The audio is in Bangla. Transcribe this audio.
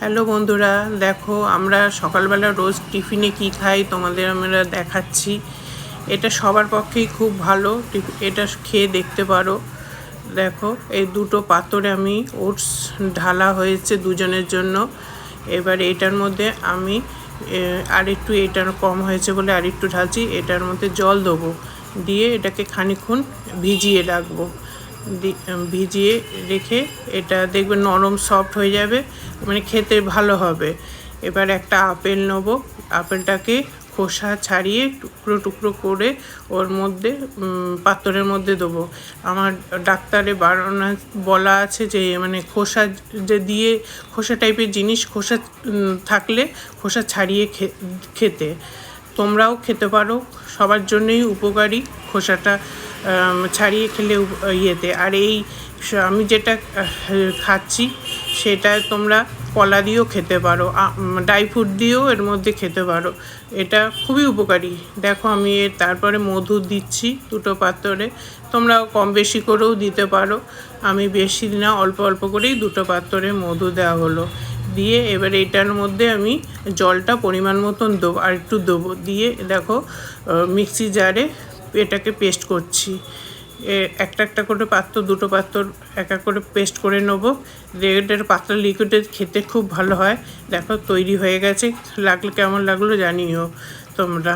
হ্যালো বন্ধুরা, দেখো আমরা সকালবেলা রোজ টিফিনে কি খাই তোমাদের আমরা দেখাচ্ছি। এটা সবার পক্ষেই খুব ভালো, এটা খেয়ে দেখতে পারো। দেখো এই দুটো পাত্রে আমি ওটস ঢালা হয়েছে দুজনের জন্য। এবার এটার মধ্যে আমি আর একটু, এটার কম হয়েছে বলে আর একটু ঢালছি। এটার মধ্যে জল দেবো, দিয়ে এটাকে খানিকক্ষণ ভিজিয়ে রাখবো। ভিজিয়ে রেখে এটা দেখবে নরম সফট হয়ে যাবে, মানে খেতে ভালো হবে। এবার একটা আপেল নেব, আপেলটাকে খোসা ছাড়িয়ে টুকরো টুকরো করে ওর মধ্যে পাত্রের মধ্যে দেবো। আমার ডাক্তারে বলা আছে যে মানে খোসা যে দিয়ে, খোসা টাইপের জিনিস খোসা থাকলে খোসা ছাড়িয়ে খেতে। তোমরাও খেতে পারো, সবার জন্যই উপকারী খোসাটা ছাড়িয়ে খেলে ইয়েতে। আর এই আমি যেটা খাচ্ছি সেটা তোমরা কলা দিয়েও খেতে পারো, ড্রাই ফ্রুট দিয়েও এর মধ্যে খেতে পারো। এটা খুবই উপকারী। দেখো আমি তারপরে মধু দিচ্ছি দুটো পাত্রে, তোমরা কম বেশি করেও দিতে পারো। আমি বেশি না, অল্প অল্প করেই দুটো পাত্রে মধু দেওয়া হলো। দিয়ে এবার এটার মধ্যে আমি জলটা পরিমাণ মতন দেবো, আর একটু দেবো। দিয়ে দেখো মিক্সি জারে এটাকে পেস্ট করছি। একটা একটা করে পাত্র, দুটো পাত্র এক এক করে পেস্ট করে নেবো। এটার পাতলা লিকুইডের খেতে খুব ভালো হয়। দেখো তৈরি হয়ে গেছে, কেমন লাগলো জানিও তোমরা।